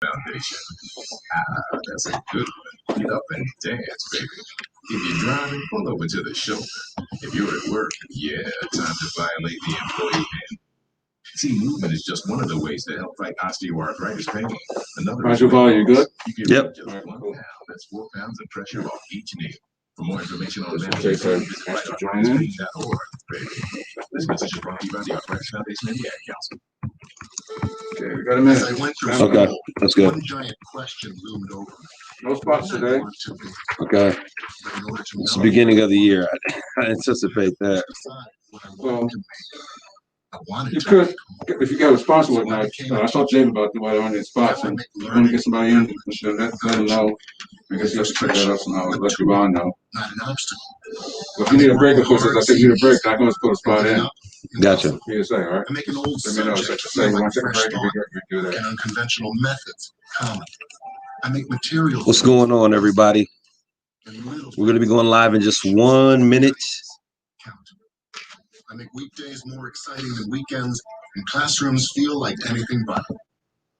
Foundation. That's a good one. Get up and dance, baby. If you're driving, pull over to the shoulder. If you're at work, yeah, time to violate the employee handbook. See, movement is just one of the ways to help fight osteoarthritis pain. Another is you good? you can yep. Just 1 pound. That's 4 pounds of pressure off each knee. For more information on that, visit fightarthritispain.org. This message is brought to you by the Arthritis Foundation and the Ad Council. Okay, we got a minute. As I went through Okay, school, that's good. one giant question loomed over me. No spots What did I today. want to be? Okay. But in order to It's the know beginning of the year. I anticipate that. what I Well, wanted to make, I wanted you to could, make if you got responsible at night. I talked to Dave about the why on these spots, and you want to get somebody in, let them know. I guess you have to pick that up somehow. Let Javon know. not an obstacle. If you need a break, of course, as I said, you need a break. I can always put a spot in. Gotcha. PSA, all right? I make an old Let me know. subject Say feel you like want to take a fresh break, thought you do that. and unconventional methods common. I make material. What's going on, everybody? We're going to be going live in just 1 minute. I make weekdays more exciting than weekends, and classrooms feel like anything but.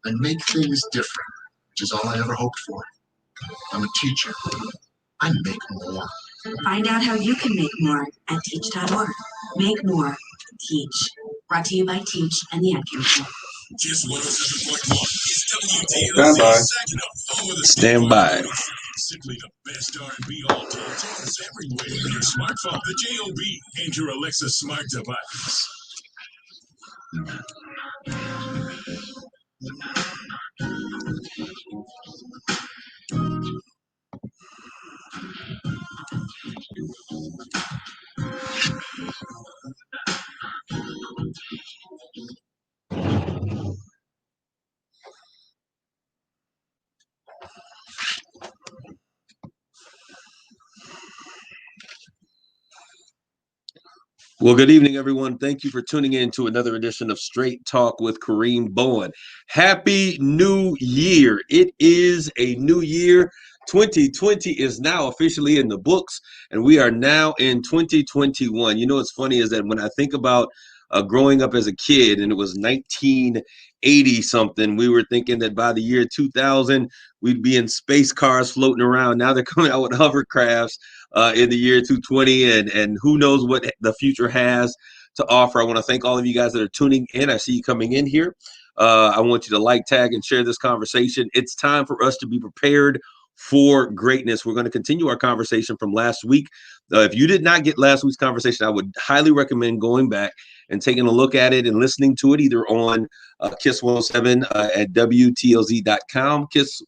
I make things different, which is all I ever hoped for. I'm a teacher. I make more. Find out how you can make more at teach.org. Make more. Teach. Brought to you by Teach and the Ad Council. Kiss 107.1 is Stand by. Stand by. Simply the best R&B all day. Jams everywhere in your smartphone. The J.O.B. and your Alexa smart device. Well, good evening, everyone. Thank you for tuning in to another edition of Straight Talk with Kareem Bowen. Happy New Year. It is a new year. 2020 is now officially in the books, and we are now in 2021. You know what's funny is that when I think about growing up as a kid, and it was 1980 something, we were thinking that by the year 2000, we'd be in space cars floating around. Now they're coming out with hovercrafts in the year 2020, and who knows what the future has to offer. I want to thank all of you guys that are tuning in. I see you coming in here. I want you to like, tag, and share this conversation. It's time for us to be prepared for greatness. We're going to continue our conversation from last week. If you did not get last week's conversation, I would highly recommend going back and taking a look at it and listening to it either on KISS 107 at WTLZ.com, KISS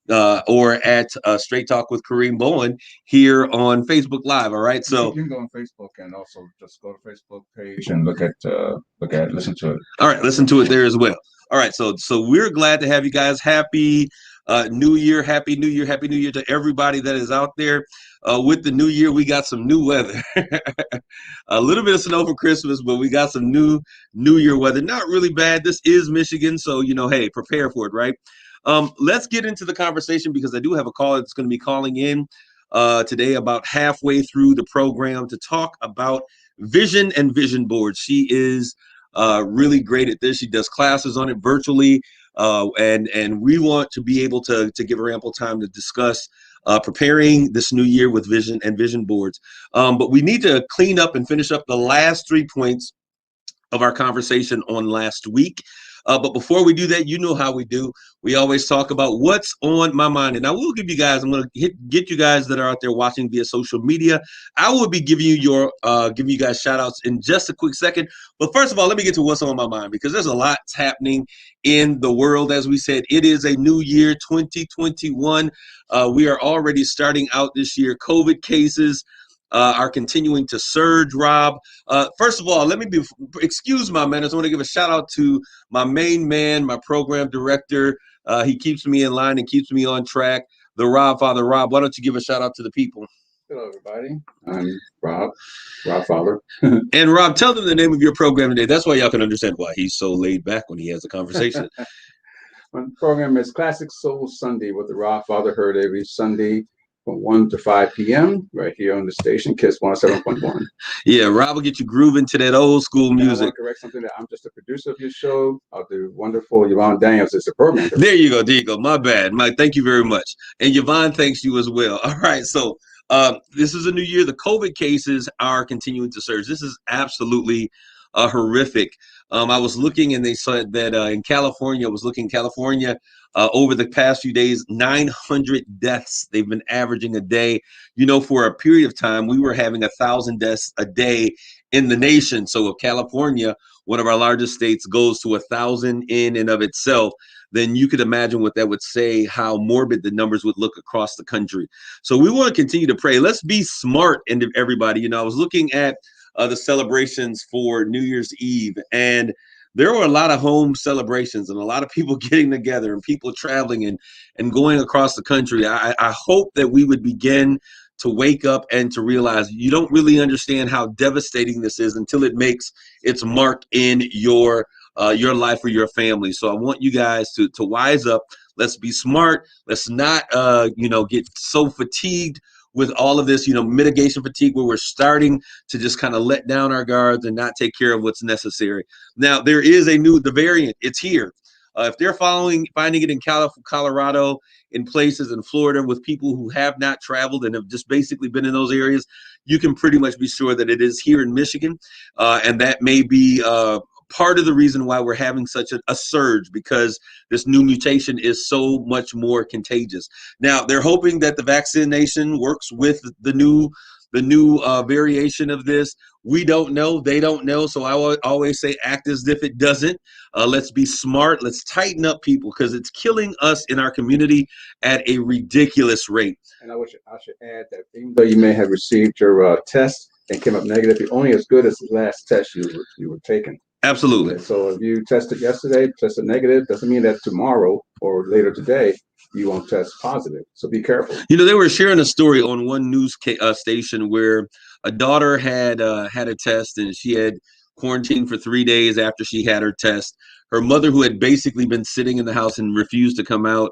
or at Straight Talk with Kareem Bowen here on Facebook Live. All right, so you can go on Facebook and also just go to Facebook page and look at, listen to it. All right, listen to it there as well. All right, so we're glad to have you guys. Happy New Year, Happy New Year, Happy New Year to everybody that is out there. With the new year, we got some new weather. A little bit of snow for Christmas, but we got some new year weather. Not really bad. This is Michigan, so hey, prepare for it, right? Let's get into the conversation because I do have a caller that's going to be calling in today about halfway through the program to talk about vision and vision boards. She is really great at this. She does classes on it virtually, and we want to be able to give her ample time to discuss preparing this new year with vision and vision boards. But we need to clean up and finish up the last 3 points of our conversation on last week. But before we do that, you know how we do. We always talk about what's on my mind. And I will give you guys, I'm going to get you guys that are out there watching via social media. I will be giving you guys shout outs in just a quick second. But first of all, let me get to what's on my mind because there's a lot happening in the world. As we said, it is a new year, 2021. We are already starting out this year. COVID cases are continuing to surge, Rob. First of all, excuse my manners. I want to give a shout out to my main man, my program director. He keeps me in line and keeps me on track. The Rob Father. Rob, why don't you give a shout out to the people? Hello, everybody. I'm Rob Father. And Rob, tell them the name of your program today. That's why y'all can understand why he's so laid back when he has a conversation. My program is Classic Soul Sunday with the Rob Father, heard every Sunday from 1 to 5 p.m. right here on the station, KISS 107.1. Yeah, Rob will get you grooving to that old school And I want music. to correct something that I'm just a producer of your show. The wonderful Yvonne Daniels is the program director. There you go. There you go. My bad. Thank you very much. And Yvonne thanks you as well. All right. So this is a new year. The COVID cases are continuing to surge. This is absolutely horrific. I was looking and they said that in California, over the past few days, 900 deaths they've been averaging a day. You know, for a period of time, we were having 1,000 deaths a day in the nation. So if California, one of our largest states, goes to 1,000 in and of itself, then you could imagine what that would say, how morbid the numbers would look across the country. So we want to continue to pray. Let's be smart, and everybody. You know, I was looking at the celebrations for New Year's Eve, and there were a lot of home celebrations and a lot of people getting together and people traveling and going across the country. I hope that we would begin to wake up and to realize you don't really understand how devastating this is until it makes its mark in your life or your family. So I want you guys to wise up. Let's be smart. Let's not, get so fatigued with all of this, mitigation fatigue, where we're starting to just kind of let down our guards and not take care of what's necessary. Now, there is the variant. It's here. If they're finding it in Colorado, in places in Florida with people who have not traveled and have just basically been in those areas, you can pretty much be sure that it is here in Michigan. And that may be part of the reason why we're having such a surge, because this new mutation is so much more contagious. Now, they're hoping that the vaccination works with the new variation of this. We don't know. They don't know. So I always say act as if it doesn't. Let's be smart. Let's tighten up, people, because it's killing us in our community at a ridiculous rate. And I should add that even though you may have received your test and came up negative, you're only as good as the last test you were taking. Absolutely. So if you tested yesterday, tested negative, doesn't mean that tomorrow or later today you won't test positive. So be careful. You know, they were sharing a story on one news station where a daughter had a test and she had quarantined for 3 days after she had her test. Her mother, who had basically been sitting in the house and refused to come out,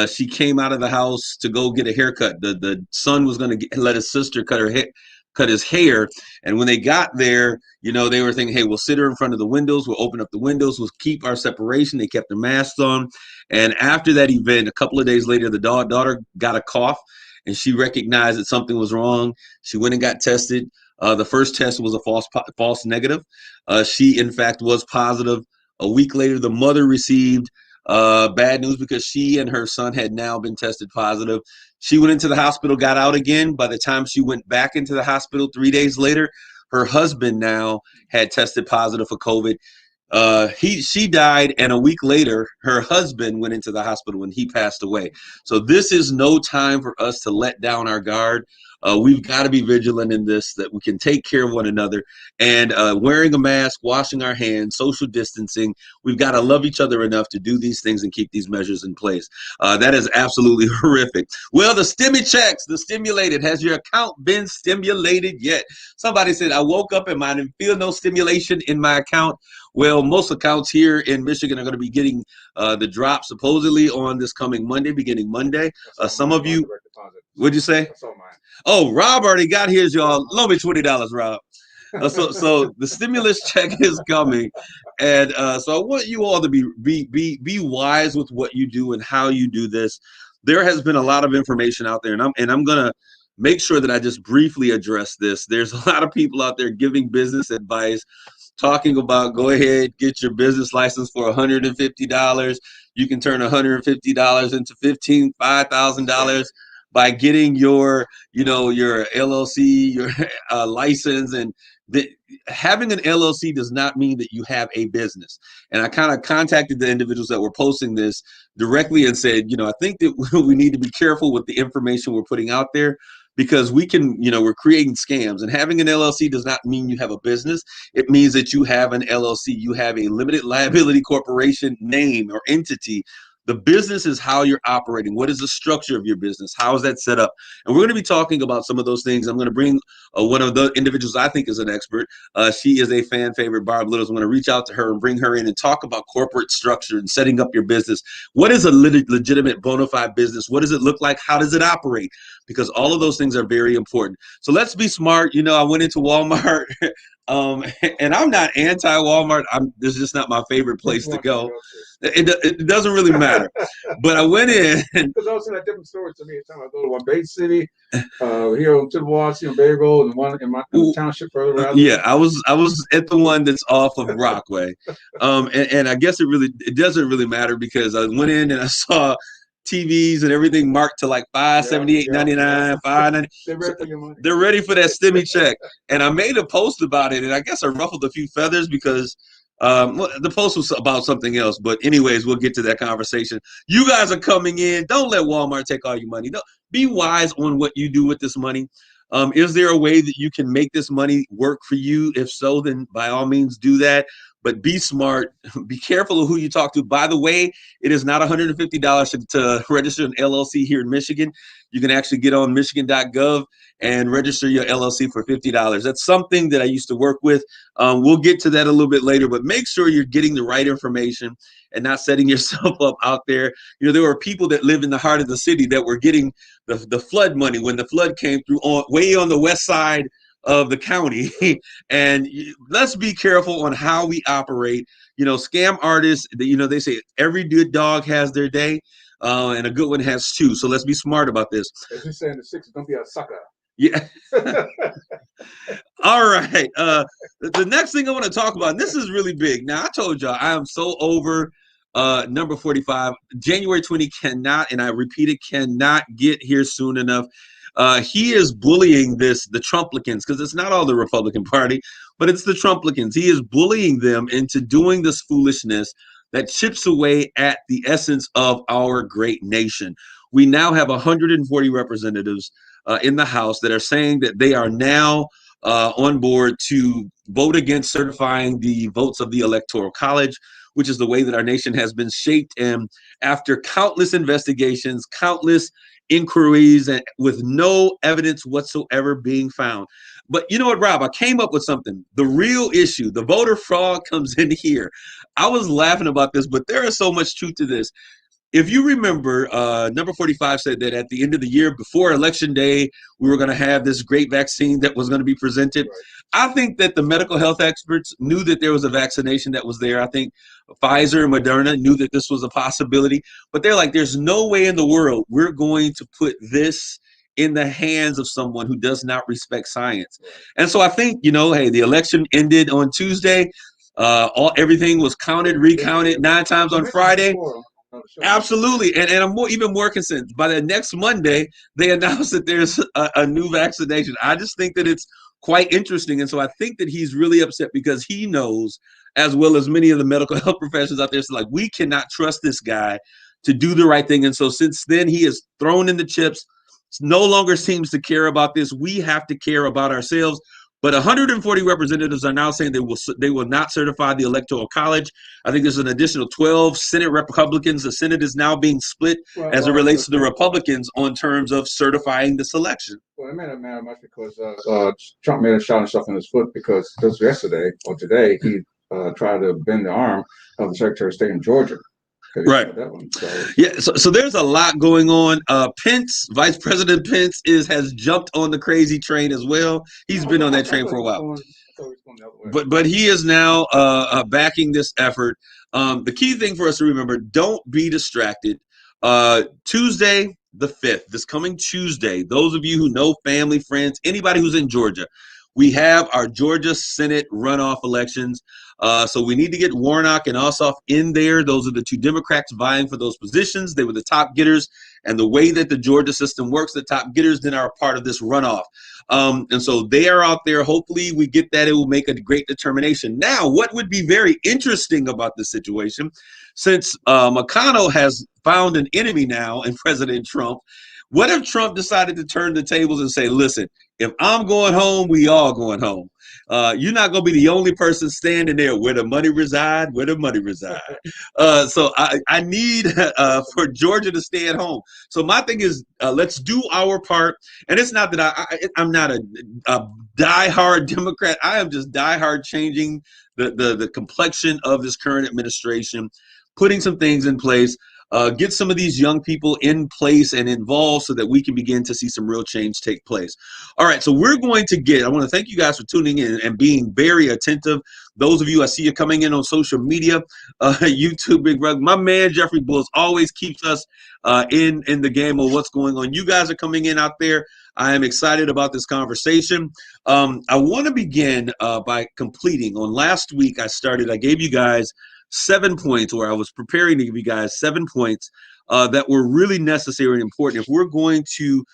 she came out of the house to go get a haircut. The son was going to let his sister cut his hair. And when they got there, they were thinking, hey, we'll sit her in front of the windows. We'll open up the windows. We'll keep our separation. They kept their masks on. And after that event, a couple of days later, the daughter got a cough and she recognized that something was wrong. She went and got tested. The first test was a false negative. She, in fact, was positive. A week later, the mother received bad news because she and her son had now been tested positive. She went into the hospital, got out again. By the time she went back into the hospital 3 days later, her husband now had tested positive for COVID. She died, and a week later, her husband went into the hospital and he passed away. So this is no time for us to let down our guard. We've got to be vigilant in this, that we can take care of one another, and wearing a mask, washing our hands, social distancing. We've got to love each other enough to do these things and keep these measures in place. That is absolutely horrific. Well, the stimmy checks, the stimulated. Has your account been stimulated yet? Somebody said, I woke up and I didn't feel no stimulation in my account. Well, most accounts here in Michigan are going to be getting the drop supposedly on this coming Monday, beginning Monday. Some of you, what'd you say? Oh, Rob already got his, y'all. Loan me $20, Rob. So the stimulus check is coming, and so I want you all to be wise with what you do and how you do this. There has been a lot of information out there, and I'm gonna make sure that I just briefly address this. There's a lot of people out there giving business advice, talking about go ahead, get your business license for $150. You can turn $150 into $5,000 by getting your LLC, your license. And having an LLC does not mean that you have a business. And I kind of contacted the individuals that were posting this directly and said, I think that we need to be careful with the information we're putting out there, because we're creating scams. And having an LLC does not mean you have a business. It means that you have an LLC. You have a limited liability corporation name or entity The business is how you're operating. What is the structure of your business? How is that set up? And we're going to be talking about some of those things. I'm going to bring one of the individuals I think is an expert. She is a fan favorite, Barb Littles. I'm going to reach out to her and bring her in and talk about corporate structure and setting up your business. What is a legitimate bona fide business? What does it look like? How does it operate? Because all of those things are very important. So let's be smart. You know, I went into Walmart and I'm not anti-Walmart. This is just not my favorite place to go. It doesn't really matter. But I went in. Because I was in a different stores to me. Every time I go to one Bay City, here to the Watts, Bay Road, and one in my township further out. Yeah, I was at the one that's off of Rockaway. And I guess it doesn't really matter because I went in and I saw TVs and everything marked to like $578.99, $590. They're ready for that STEMI check. And I made a post about it, and I guess I ruffled a few feathers because the post was about something else. But anyways, we'll get to that conversation. You guys are coming in. Don't let Walmart take all your money. Be wise on what you do with this money. Is there a way that you can make this money work for you? If so, then by all means do that. But be smart. Be careful of who you talk to. By the way, it is not $150 to register an LLC here in Michigan. You can actually get on michigan.gov and register your LLC for $50. That's something that I used to work with. We'll get to that a little bit later, but make sure you're getting the right information and not setting yourself up out there. You know, there were people that live in the heart of the city that were getting the flood money when the flood came through way on the west side of the county. And let's be careful on how we operate. You know, scam artists, they say every good dog has their day and a good one has two. So let's be smart about this. As you say in the 60s, don't be a sucker. Yeah. All right. The next thing I want to talk about, and this is really big. Now, I told y'all I am so over number 45. January 20 cannot, and I repeat it, cannot get here soon enough. He is bullying the Trumplicans, because it's not all the Republican Party, but it's the Trumplicans. He is bullying them into doing this foolishness that chips away at the essence of our great nation. We now have 140 representatives in the House that are saying that they are now on board to vote against certifying the votes of the Electoral College, which is the way that our nation has been shaped. And after countless investigations, countless inquiries, and with no evidence whatsoever being found. But you know what, Rob, I came up with something. The real issue, the voter fraud, comes in here. I was laughing about this, but there is so much truth to this. If you remember, number 45 said that at the end of the year, before Election Day, we were going to have this great vaccine that was going to be presented. Right. I think that the medical health experts knew that there was a vaccination that was there. I think Pfizer and Moderna knew that this was a possibility. But they're like, there's no way in the world we're going to put this in the hands of someone who does not respect science. And so I think, hey, the election ended on Tuesday. Everything was counted, recounted 9 times on Friday. Absolutely. And I'm even more concerned. By the next Monday, they announced that there's a new vaccination. I just think that it's quite interesting. And so I think that he's really upset because he knows, as well as many of the medical health professionals out there, it's like, we cannot trust this guy to do the right thing. And so since then, he has thrown in the chips, no longer seems to care about this. We have to care about ourselves. But 140 representatives are now saying they will not certify the Electoral College. I think there's an additional 12 Senate Republicans. The Senate is now being split as it relates to the Republicans on terms of certifying this election. Well, it may not matter much because Trump may have shot himself in his foot because just yesterday or today he tried to bend the arm of the Secretary of State in Georgia. Right. Yeah. So there's a lot going on. Pence, Vice President Pence, has jumped on the crazy train as well. He's been on that train for a while. But he is now backing this effort. The key thing for us to remember: don't be distracted. Tuesday, the 5th, this coming Tuesday. Those of you who know family, friends, anybody who's in Georgia, we have our Georgia Senate runoff elections. So we need to get Warnock and Ossoff in there. Those are the 2 Democrats vying for those positions. They were the top getters. And the way that the Georgia system works, the top getters then are a part of this runoff. And so they are out there. Hopefully we get that. It will make a great determination. Now, what would be very interesting about this situation, since McConnell has found an enemy now in President Trump, what if Trump decided to turn the tables and say, listen, If I'm going home, we all going home. You're not going to be the only person standing there where the money reside, where the money reside. So I need for Georgia to stay at home. So my thing is, let's do our part. And it's not that I'm not a diehard Democrat. I am just diehard changing the complexion of this current administration, putting some things in place. Get some of these young people in place and involved so that we can begin to see some real change take place. All right, so we're going to I want to thank you guys for tuning in and being very attentive. Those of you, I see you coming in on social media, YouTube, Big Brother. My man, Jeffrey Bulls, always keeps us in the game of what's going on. You guys are coming in out there. I am excited about this conversation. I want to begin by completing. On last week, I gave you guys 7 points, or I was preparing to give you guys 7 points that were really necessary and important. If we're going to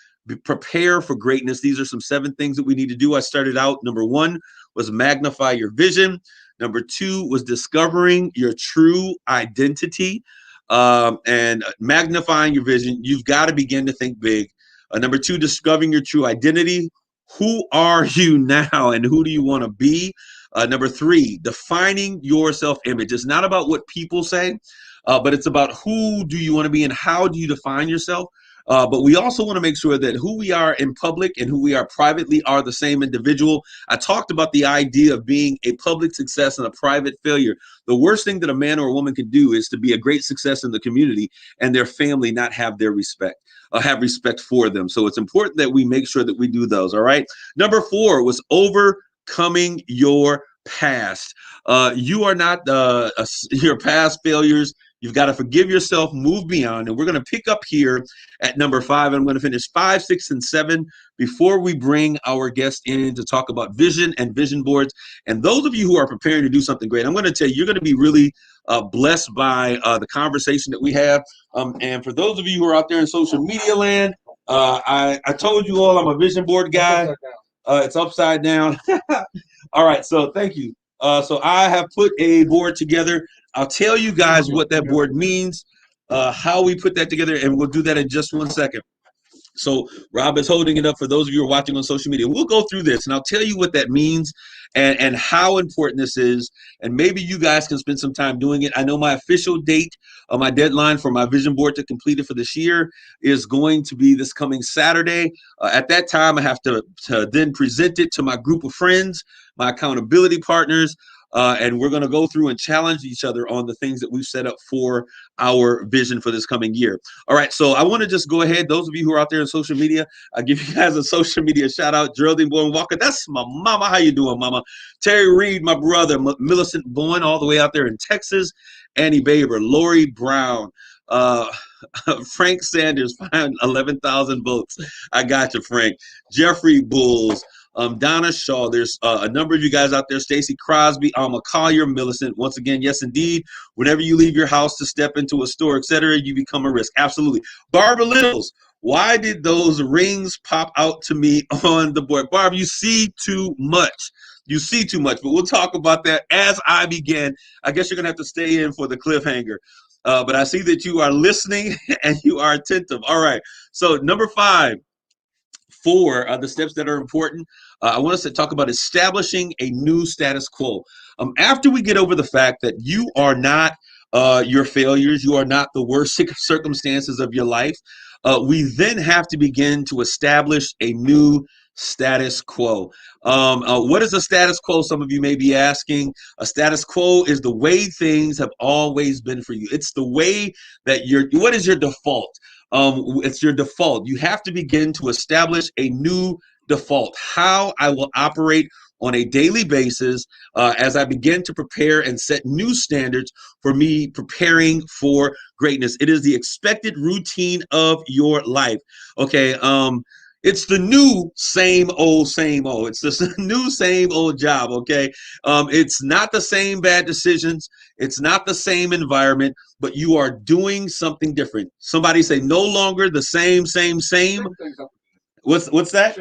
prepare for greatness, these are some 7 things that we need to do. I started out, number 1 was magnify your vision. Number 2 was discovering your true identity. And magnifying your vision, you've got to begin to think big. Number 2, discovering your true identity. Who are you now and who do you want to be? Number 3, defining your self-image. It's not about what people say, but it's about who do you want to be and how do you define yourself. But we also want to make sure that who we are in public and who we are privately are the same individual. I talked about the idea of being a public success and a private failure. The worst thing that a man or a woman can do is to be a great success in the community and their family not have their respect. Have respect for them. So it's important that we make sure that we do those. All right. Number 4 was overcoming your past. You are not your past failures. You've got to forgive yourself, move beyond. And we're going to pick up here at number 5. I'm going to finish 5, 6, and 7 before we bring our guest in to talk about vision and vision boards. And those of you who are preparing to do something great, I'm going to tell you, you're going to be really blessed by the conversation that we have. And for those of you who are out there in social media land, I told you all I'm a vision board guy. It's upside down. All right, so thank you. So I have put a board together. I'll tell you guys what that board means, how we put that together, and we'll do that in just 1 second. So Rob is holding it up for those of you who are watching on social media. We'll go through this, and I'll tell you what that means and how important this is, and maybe you guys can spend some time doing it. I know my official date, my deadline for my vision board to complete it for this year is going to be this coming Saturday. At that time, I have to then present it to my group of friends, my accountability partners, and we're going to go through and challenge each other on the things that we've set up for our vision for this coming year. All right, so I want to just go ahead. Those of you who are out there in social media, I'll give you guys a social media shout out. Geraldine Boyne Walker, that's my mama. How you doing, mama? Terry Reed, my brother. Millicent Boyne, all the way out there in Texas. Annie Baber, Lori Brown, Frank Sanders, 11,000 votes. I got you, Frank. Jeffrey Bulls. Donna Shaw, there's a number of you guys out there, Stacy Crosby, Alma Collier, Millicent. Once again, yes, indeed. Whenever you leave your house to step into a store, etc., you become a risk. Absolutely. Barbara Littles, why did those rings pop out to me on the board? Barb, you see too much. You see too much, but we'll talk about that as I begin. I guess you're going to have to stay in for the cliffhanger. But I see that you are listening and you are attentive. All right. So number 5. 4 are the steps that are important. I want us to talk about establishing a new status quo. After we get over the fact that you are not your failures, you are not the worst circumstances of your life, we then have to begin to establish a new status quo. What is a status quo? Some of you may be asking. A status quo is the way things have always been for you. It's the way that what is your default? It's your default. You have to begin to establish a new default, how I will operate on a daily basis as I begin to prepare and set new standards for me preparing for greatness. It is the expected routine of your life. Okay. It's the new same old. It's the new same old job, okay? It's not the same bad decisions. It's not the same environment, but you are doing something different. Somebody say no longer the same. What's that?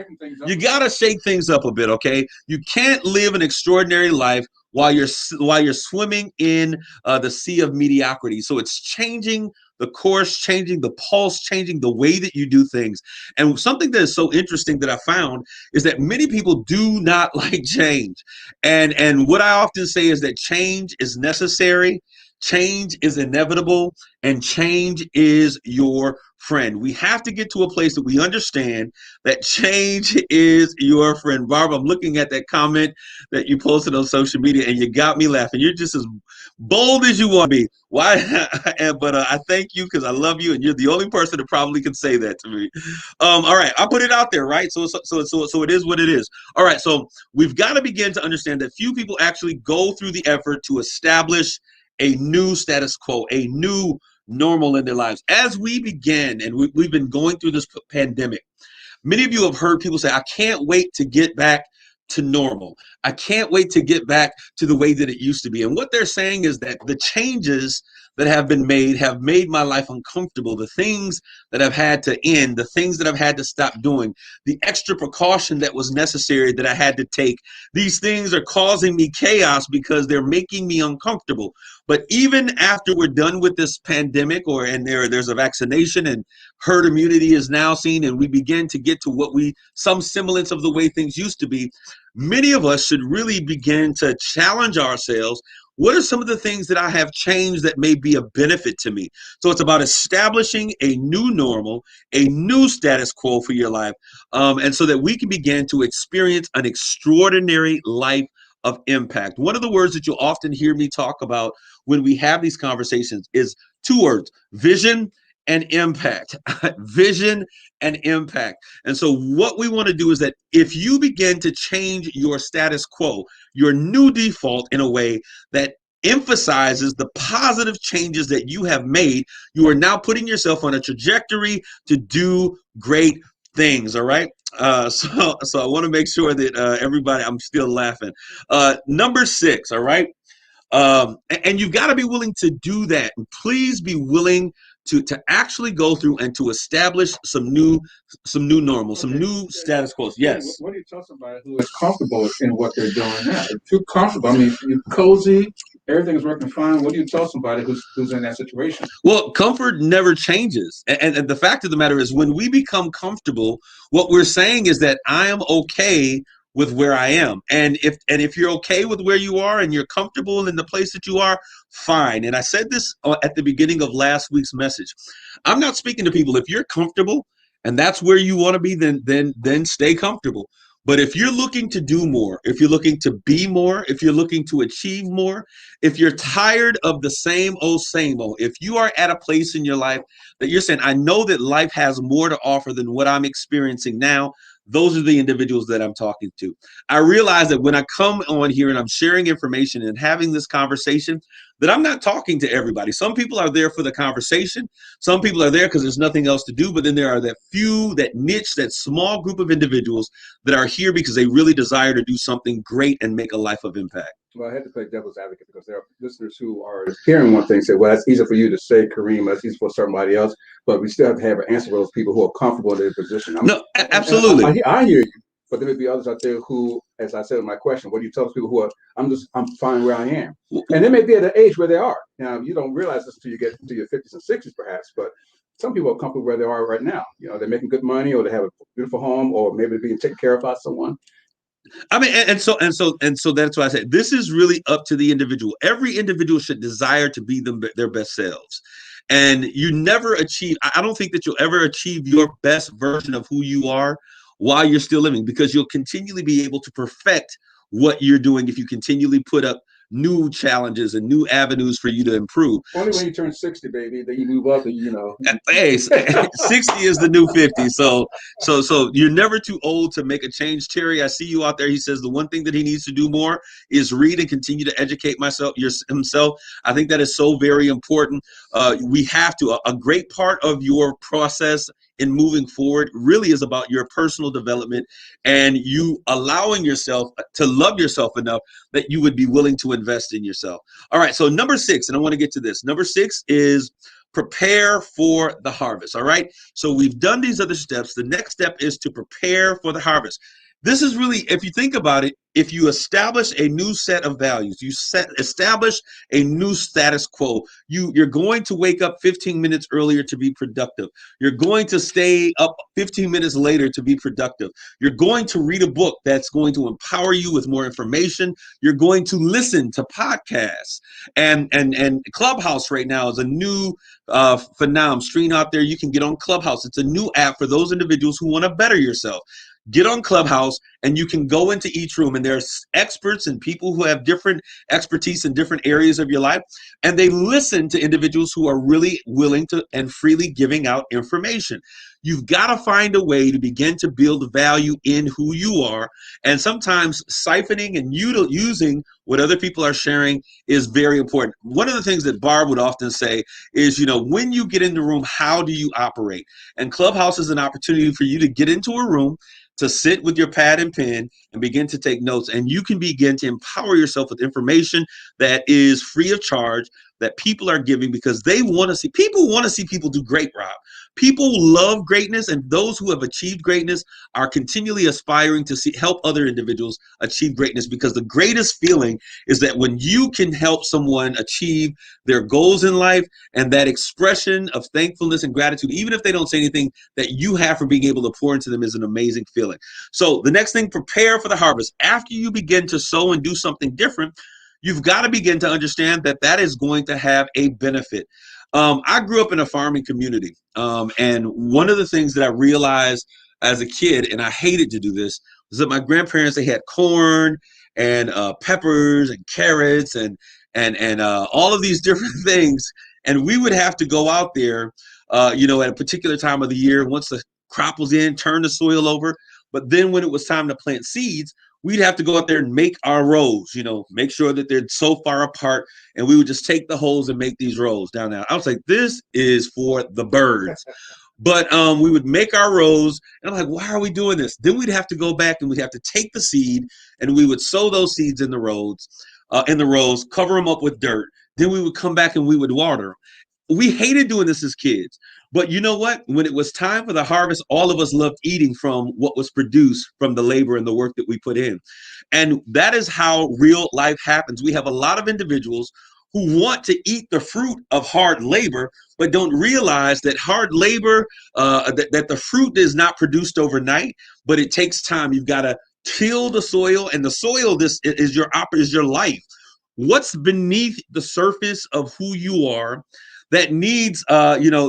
You got to shake things up a bit, okay? You can't live an extraordinary life while you're swimming in the sea of mediocrity. So it's changing the course changing, the pulse changing, the way that you do things. And something that is so interesting that I found is that many people do not like change. And what I often say is that change is necessary, change is inevitable, and change is your friend. We have to get to a place that we understand that change is your friend. Barb, I'm looking at that comment that you posted on social media and you got me laughing. You're just as bold as you want to be. Why? But I thank you because I love you and you're the only person that probably can say that to me. All right, I'll put it out there, right? So it is what it is. All right, so we've got to begin to understand that few people actually go through the effort to establish a new status quo, a new normal in their lives. As we begin, and we've been going through this pandemic, many of you have heard people say, I can't wait to get back to normal. I can't wait to get back to the way that it used to be. And what they're saying is that the changes that have been made have made my life uncomfortable. The things that I've had to end, the things that I've had to stop doing, the extra precaution that was necessary that I had to take, these things are causing me chaos because they're making me uncomfortable. But even after we're done with this pandemic, there's a vaccination and herd immunity is now seen, and we begin to get to some semblance of the way things used to be, many of us should really begin to challenge ourselves. What are some of the things that I have changed that may be a benefit to me? So it's about establishing a new normal, a new status quo for your life, and so that we can begin to experience an extraordinary life of impact. One of the words that you'll often hear me talk about when we have these conversations is two words: vision and impact. Vision and impact. And so what we want to do is that if you begin to change your status quo, your new default, in a way that emphasizes the positive changes that you have made, you are now putting yourself on a trajectory to do great things. All right. So I want to make sure that everybody, I'm still laughing. Number 6. All right. And you've got to be willing to do that. And please be willing to actually go through and to establish some new normal, some new status quos. Yes. What do you tell somebody who is comfortable in what they're doing now? If you're comfortable, I mean, you're cozy, everything is working fine. What do you tell somebody who's in that situation? Well, comfort never changes. And the fact of the matter is, when we become comfortable, what we're saying is that I am okay with where I am. And if you're okay with where you are and you're comfortable in the place that you are, fine. And I said this at the beginning of last week's message. I'm not speaking to people. If you're comfortable and that's where you want to be, then stay comfortable. But if you're looking to do more, if you're looking to be more, if you're looking to achieve more, if you're tired of the same old, if you are at a place in your life that you're saying, I know that life has more to offer than what I'm experiencing now, those are the individuals that I'm talking to. I realize that when I come on here and I'm sharing information and having this conversation, that I'm not talking to everybody. Some people are there for the conversation. Some people are there because there's nothing else to do. But then there are that few, that niche, that small group of individuals that are here because they really desire to do something great and make a life of impact. Well, I had to play devil's advocate because there are listeners who are hearing one thing and say, well, that's easy for you to say, Kareem, that's easy for somebody else, but we still have to have an answer for those people who are comfortable in their position. Absolutely. I hear you, but there may be others out there who, as I said in my question, what do you tell those people who are, I'm fine where I am? And they may be at an age where they are. Now, you don't realize this until you get to your 50s and 60s, perhaps, but some people are comfortable where they are right now. You know, they're making good money, or they have a beautiful home, or maybe they're being taken care of by someone. I mean, and so that's why I said this is really up to the individual. Every individual should desire to be their best selves. And you never achieve, I don't think that you'll ever achieve your best version of who you are while you're still living, because you'll continually be able to perfect what you're doing if you continually put up new challenges and new avenues for you to improve. Only when you turn 60, baby, then you move up and, you know. Hey, 60 is the new 50. So you're never too old to make a change. Terry, I see you out there. He says the one thing that he needs to do more is read and continue to educate himself. I think that is so very important. We have to. A great part of your process in moving forward really is about your personal development and you allowing yourself to love yourself enough that you would be willing to invest in yourself. All right, so number 6, and I want to get to this. Number 6 is prepare for the harvest. All right, so we've done these other steps. The next step is to prepare for the harvest. This is really, if you think about it, if you establish a new set of values, establish a new status quo, you're going to wake up 15 minutes earlier to be productive. You're going to stay up 15 minutes later to be productive. You're going to read a book that's going to empower you with more information. You're going to listen to podcasts. And Clubhouse right now is a new phenomenon stream out there. You can get on Clubhouse. It's a new app for those individuals who want to better yourself. Get on Clubhouse and you can go into each room, and there's experts and people who have different expertise in different areas of your life, and they listen to individuals who are really willing to and freely giving out information. You've got to find a way to begin to build value in who you are, and sometimes siphoning and using what other people are sharing is very important. One of the things that Barb would often say is, when you get in the room, how do you operate? And Clubhouse is an opportunity for you to get into a room, to sit with your pad and pen and begin to take notes. And you can begin to empower yourself with information that is free of charge, that people are giving because they want to see people do great, Rob. People love greatness, and those who have achieved greatness are continually aspiring to help other individuals achieve greatness, because the greatest feeling is that when you can help someone achieve their goals in life, and that expression of thankfulness and gratitude, even if they don't say anything, that you have for being able to pour into them, is an amazing feeling. So the next thing, prepare for the harvest. After you begin to sow and do something different, you've got to begin to understand that is going to have a benefit. I grew up in a farming community, and one of the things that I realized as a kid, and I hated to do this, was that my grandparents, they had corn and peppers and carrots and all of these different things, and we would have to go out there, at a particular time of the year, once the crop was in, turn the soil over. But then when it was time to plant seeds, we'd have to go out there and make our rows, make sure that they're so far apart. And we would just take the holes and make these rows down there. I was like, this is for the birds. But we would make our rows, and I'm like, why are we doing this? Then we'd have to go back and we'd have to take the seed, and we would sow those seeds in the rows, cover them up with dirt. Then we would come back and we would water. We hated doing this as kids. But you know what? When it was time for the harvest, all of us loved eating from what was produced from the labor and the work that we put in. And that is how real life happens. We have a lot of individuals who want to eat the fruit of hard labor, but don't realize that hard labor, that the fruit is not produced overnight, but it takes time. You've got to till the soil, and the soil, this is your life. What's beneath the surface of who you are that needs,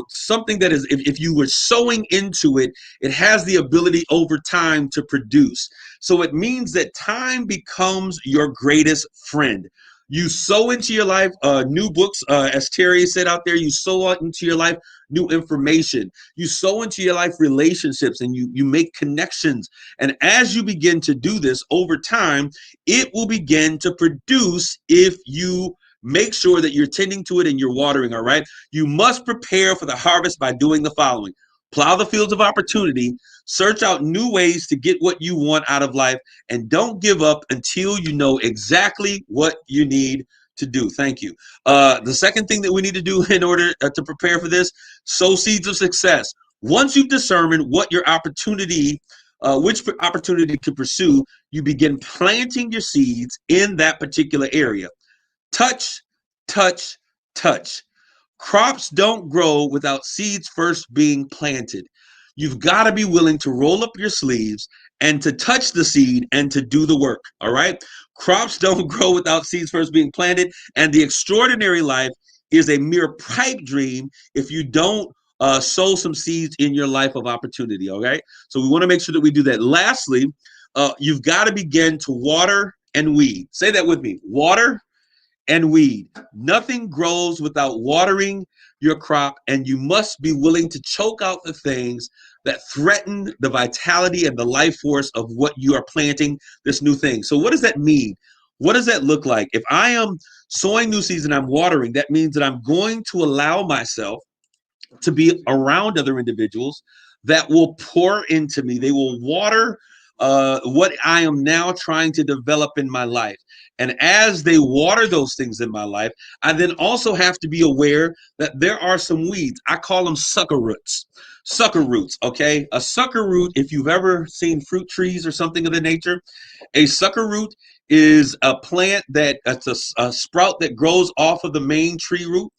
something that is, if you were sowing into it, it has the ability over time to produce. So it means that time becomes your greatest friend. You sow into your life new books, as Terry said out there, you sow into your life new information. You sow into your life relationships, and you make connections. And as you begin to do this over time, it will begin to produce if you make sure that you're tending to it and you're watering, all right? You must prepare for the harvest by doing the following. Plow the fields of opportunity, search out new ways to get what you want out of life, and don't give up until you know exactly what you need to do. Thank you. The second thing that we need to do in order to prepare for this, sow seeds of success. Once you've determined what your opportunity, which opportunity to pursue, you begin planting your seeds in that particular area. Touch, touch, touch. Crops don't grow without seeds first being planted. You've got to be willing to roll up your sleeves and to touch the seed and to do the work, all right? Crops don't grow without seeds first being planted, and the extraordinary life is a mere pipe dream if you don't sow some seeds in your life of opportunity, all right? So we want to make sure that we do that. Lastly, you've got to begin to water and weed. Say that with me. Water and weed. Nothing grows without watering your crop, and you must be willing to choke out the things that threaten the vitality and the life force of what you are planting, this new thing. So what does that mean? What does that look like? If I am sowing new seeds and I'm watering, that means that I'm going to allow myself to be around other individuals that will pour into me. They will water what I am now trying to develop in my life. And as they water those things in my life, I then also have to be aware that there are some weeds. I call them sucker roots. sucker roots, okay? A sucker root, if you've ever seen fruit trees or something of the nature, a sucker root is a plant that it's a sprout that grows off of the main tree root,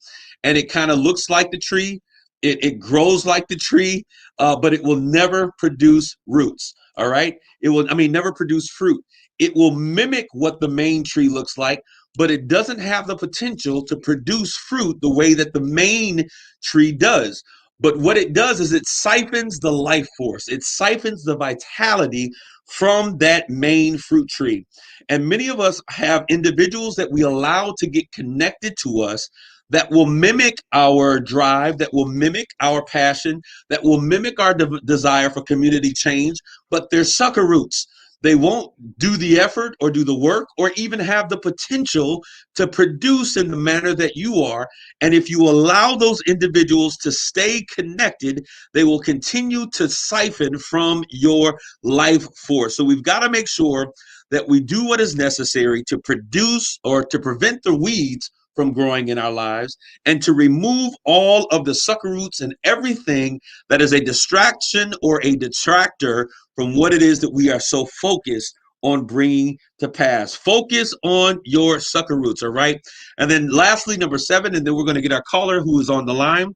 and it kind of looks like the tree. It grows like the tree, but it will never produce roots. All right. It will, I mean, never produce fruit. It will mimic what the main tree looks like, but it doesn't have the potential to produce fruit the way that the main tree does. But what it does is it siphons the life force, it siphons the vitality from that main fruit tree. And many of us have individuals that we allow to get connected to us that will mimic our drive, that will mimic our passion, that will mimic our desire for community change, but they're sucker roots. They won't do the effort or do the work or even have the potential to produce in the manner that you are. And if you allow those individuals to stay connected, they will continue to siphon from your life force. So we've got to make sure that we do what is necessary to produce or to prevent the weeds from growing in our lives, and to remove all of the sucker roots and everything that is a distraction or a detractor from what it is that we are so focused on bringing to pass. Focus on your sucker roots, all right? And then lastly, number 7, and then we're going to get our caller who is on the line,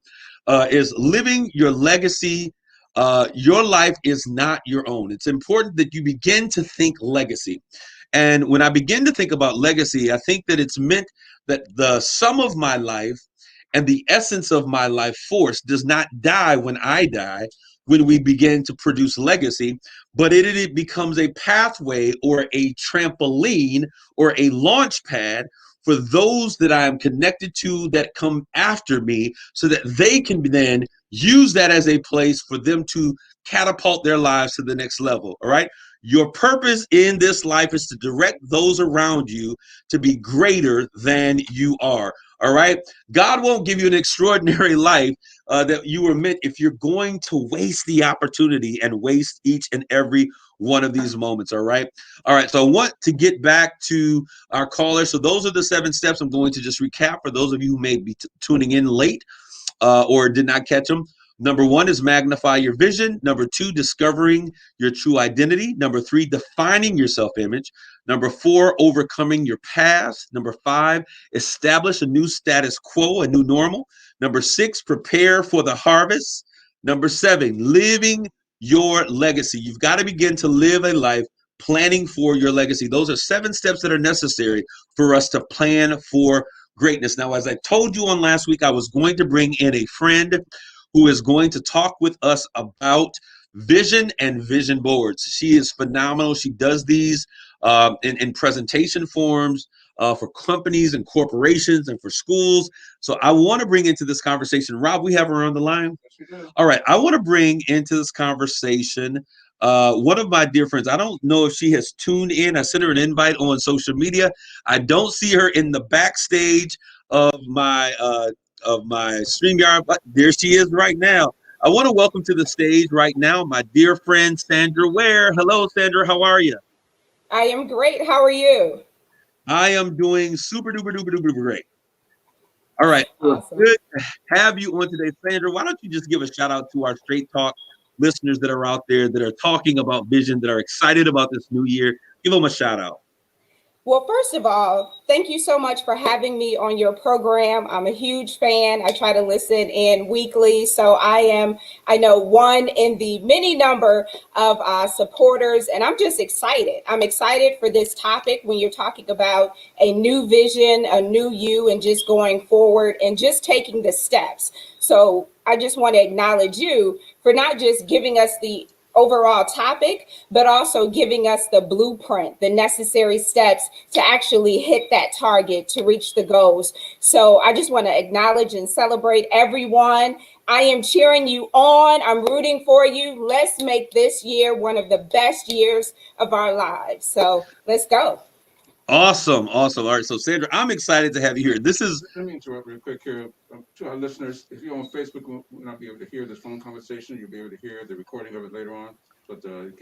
is living your legacy. Your life is not your own. It's important that you begin to think legacy. And when I begin to think about legacy, I think that it's meant that the sum of my life and the essence of my life force does not die when I die, when we begin to produce legacy, but it becomes a pathway or a trampoline or a launch pad for those that I am connected to that come after me, so that they can then use that as a place for them to catapult their lives to the next level. All right. Your purpose in this life is to direct those around you to be greater than you are. All right. God won't give you an extraordinary life that you were meant if you're going to waste the opportunity and waste each and every one of these moments. All right. All right. So I want to get back to our caller. So those are the 7 steps. I'm going to just recap for those of you who may be tuning in late or did not catch them. Number 1 is magnify your vision. Number 2, discovering your true identity. Number 3, defining your self-image. Number 4, overcoming your past. Number 5, establish a new status quo, a new normal. Number 6, prepare for the harvest. Number 7, living your legacy. You've got to begin to live a life planning for your legacy. Those are 7 steps that are necessary for us to plan for greatness. Now, as I told you on last week, I was going to bring in a friend who is going to talk with us about vision and vision boards. She is phenomenal. She does these in presentation forms for companies and corporations and for schools. So I want to bring into this conversation, Rob, we have her on the line. All right. I want to bring into this conversation one of my dear friends. I don't know if she has tuned in. I sent her an invite on social media. I don't see her in the backstage of my StreamYard, but there she is right now. I want to welcome to the stage right now my dear friend Sandra Ware. Hello, Sandra. How are you? I am great. How are you? I am doing super duper duper duper great. All right. Awesome. Good to have you on today, Sandra. Why don't you just give a shout out to our Straight Talk listeners that are out there that are talking about vision, that are excited about this new year? Give them a shout out. Well, first of all, thank you so much for having me on your program. I'm a huge fan. I try to listen in weekly. So I know, one in the many number of supporters, and I'm just excited. I'm excited for this topic when you're talking about a new vision, a new you, and just going forward and just taking the steps. So I just want to acknowledge you for not just giving us the overall topic, but also giving us the blueprint, the necessary steps to actually hit that target, to reach the goals. So I just want to acknowledge and celebrate everyone. I am cheering you on. I'm rooting for you. Let's make this year one of the best years of our lives. So let's go. Awesome. Awesome. All right. So, Sandra, I'm excited to have you here. This is. Let me interrupt real quick here. To our listeners, if you're on Facebook, you will not be able to hear this phone conversation. You'll be able to hear the recording of it later on. But in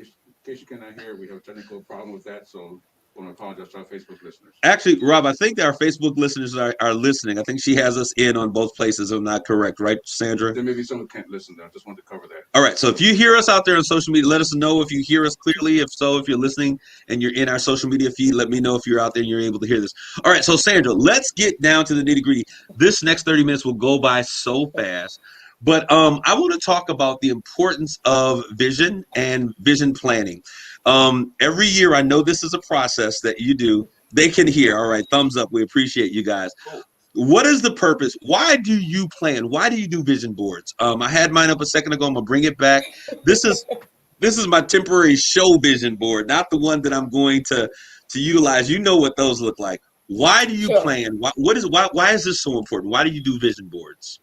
case you cannot hear, we have a technical problem with that. So I want to apologize to our Facebook listeners. Actually, Rob, I think our Facebook listeners are listening. I think she has us in on both places. If I'm not correct, right, Sandra? There may be someone who can't listen. I just wanted to cover that. All right. So if you hear us out there on social media, let us know if you hear us clearly. If so, if you're listening and you're in our social media feed, let me know if you're out there and you're able to hear this. All right. So Sandra, let's get down to the nitty gritty. This next 30 minutes will go by so fast. But I want to talk about the importance of vision and vision planning. Every year, I know this is a process that you do. They can hear. All right. Thumbs up. We appreciate you guys. What is the purpose? Why do you plan? Why do you do vision boards? I had mine up a second ago. I'm going to bring it back. This is my temporary show vision board, not the one that I'm going to utilize. You know what those look like. Why do you plan? Why is this so important? Why do you do vision boards?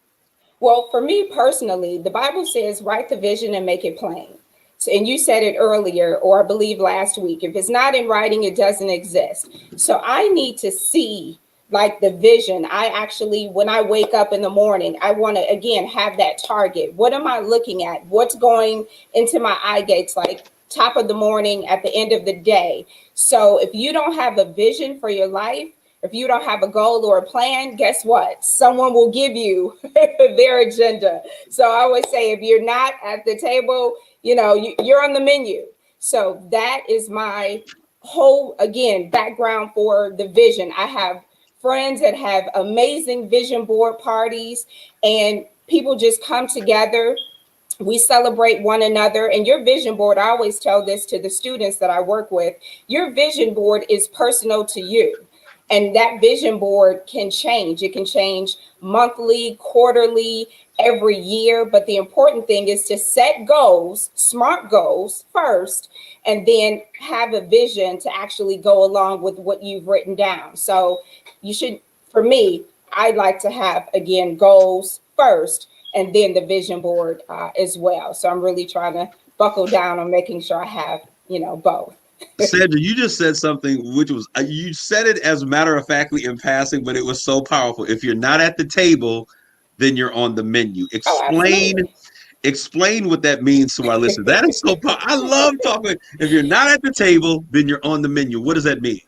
Well, for me personally, the Bible says, write the vision and make it plain. So, and you said it earlier, or I believe last week, if it's not in writing, it doesn't exist. So I need to see like the vision. I actually, when I wake up in the morning, I want to, again, have that target. What am I looking at? What's going into my eye gates, like top of the morning, at the end of the day? So if you don't have a vision for your life, if you don't have a goal or a plan, guess what? Someone will give you their agenda. So I always say, if you're not at the table, you're on the menu. So that is my whole, again, background for the vision. I have friends that have amazing vision board parties, and people just come together. We celebrate one another. And your vision board, I always tell this to the students that I work with, your vision board is personal to you. And that vision board can change. It can change monthly, quarterly, every year. But the important thing is to set goals, smart goals first, and then have a vision to actually go along with what you've written down. So you should, for me, I'd like to have, again, goals first, and then the vision board as well. So I'm really trying to buckle down on making sure I have, both. Sandra, you just said something which was, you said it as matter of factly in passing, but it was so powerful. If you're not at the table, then you're on the menu. Explain what that means to our listeners. That is so powerful. I love talking. If you're not at the table, then you're on the menu. What does that mean?